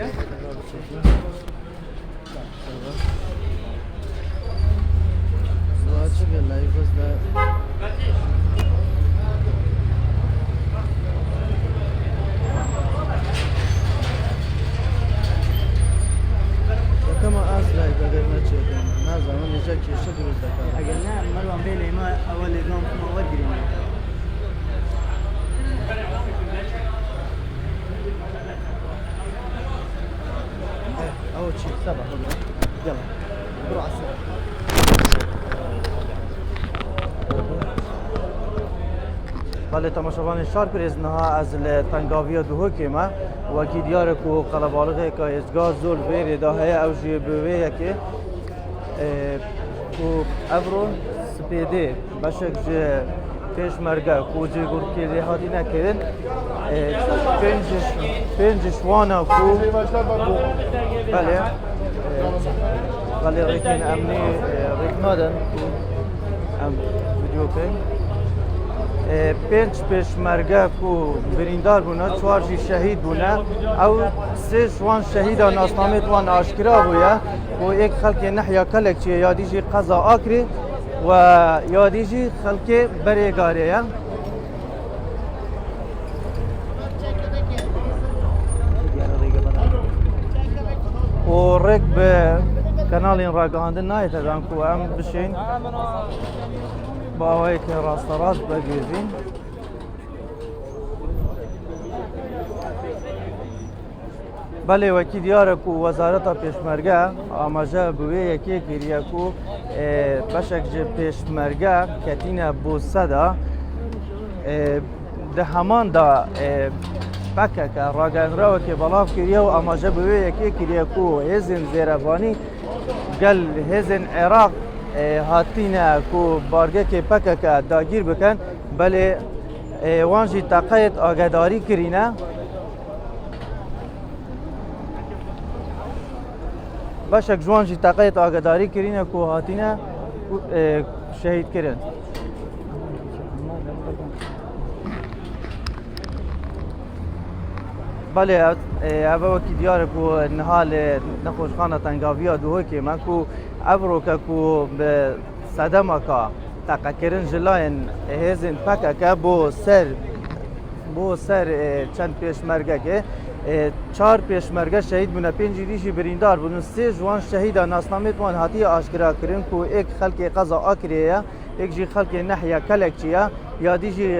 اگر نه مروان بیلی ما اول نام ما اول گیریم اول شيء سبعة يلا بروح على السبعة بله تماشاوان شار پرزنها از تنگاوی دو کیما و کی دیار کو قلبالغه که ازگاه زول بیر داهی او جی بویه که کو افرو سپیده باشک جه پیش مرگه کو جی گرکی لحاظی نکردن پنجش وانا کو بله بله ریکن امنی ریکنادن ام ویدیو پین پنج پیشمرگه کو بریندار بونه چوار جی شهید بونه او سه جوان شهید ناسنامه توان آشکرا بوده و یک خلک نحیا کلک چیه یادی جی قضا آکری و یادی جی خلک بریگاریه و رک به کانال این راگاندن نایت دان کو ام بشین با آوایی که راست راست بگیزین بله وکی دیاره کو وزارت پیشمرگه آماجه بوی یکی کریه کو بشک جه پیشمرگه کتین بوسده ده همان دا پکه که راگن رو که بلاف کریه و آماجه بوی یکی کریه کو هزین زیربانی گل هزین عراق هاتینا کو بارگه که پکه که داگیر بکن بله وانجی تقیید آگداری کرینه باشک جوانجی تقیید آگداری کرینه کو هاتینا شهید کرن بله اوه وکی دیاره کو نحال نخوشخانه تنگاویا دوه که من کو ابرو که کو به صدمه که تقا کرن جلاین هزین پکه که بو سر چند پیشمرگه که چهار پیشمرگه شهید بونه پنج دیشی بریندار بونه سه جوان شهید ناسنامه توان هاتی آشکرا کرن کو ایک خلق قضا آکریه ایک جی خلق نحیا کلک چیه یا دیجی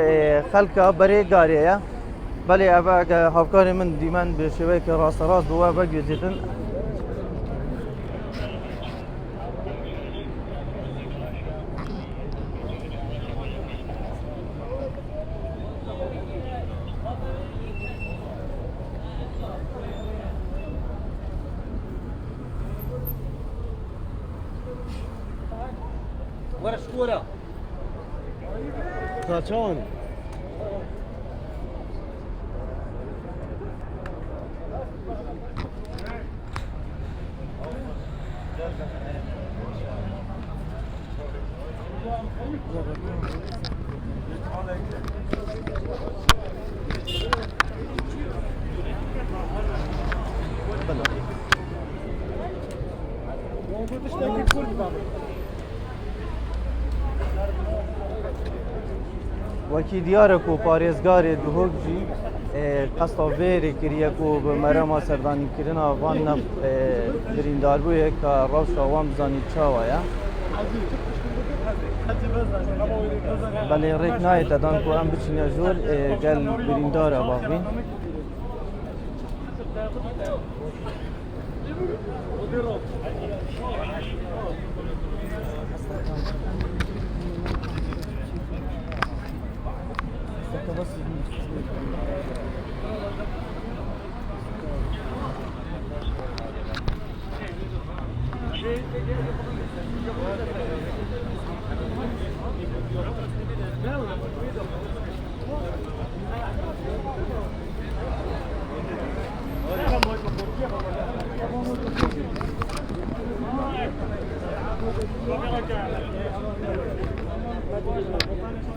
خلق بره گاریه بله اوه هفکار من دیمن به شوی که راست راست دوه بگیزیدن ورا شكورة خاچان وکی دیاره کو پارێزگارێ دهۆک جی قەستا vêrê kiriye ku bi merema serdanîkirina van nev birîndarbûyê ka rewşa wan bizanî çawa ye. Belê rêk nayê te dan ku em biçîne jor gel birîndar e bavîn.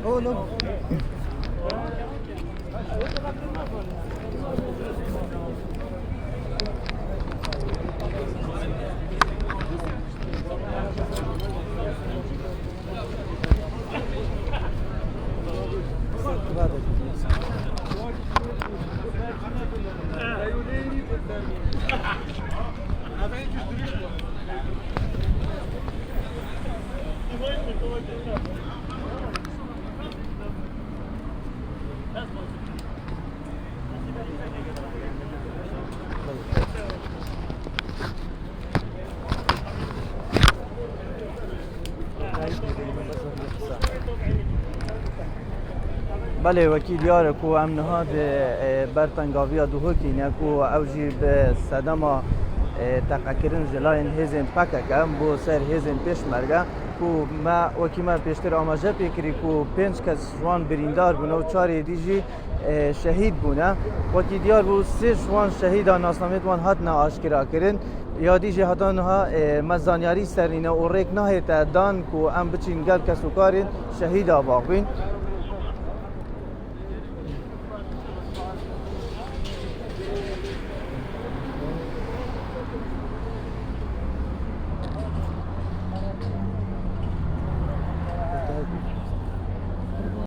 Oğlum. بله وکیل یاره کو ام نهاد برتنگاویا دوهکینه کو اوجی به صدما تقکرین جلاین هزین پککم بو سر هزین پیشمرگه کو ما وکی ما پیشتر آماجه پیکری کو 5 کس جوان بریندار بونه و 4 دیجی شهید بونه وکی دیار بو 3 جوان شهید ناسنامت وان هات نه آشکرا کرن یادی جه هاتانها مزانیاری سرینه و ریک نه تا دان کو ام بچین گل کسو کارین شهید آباقین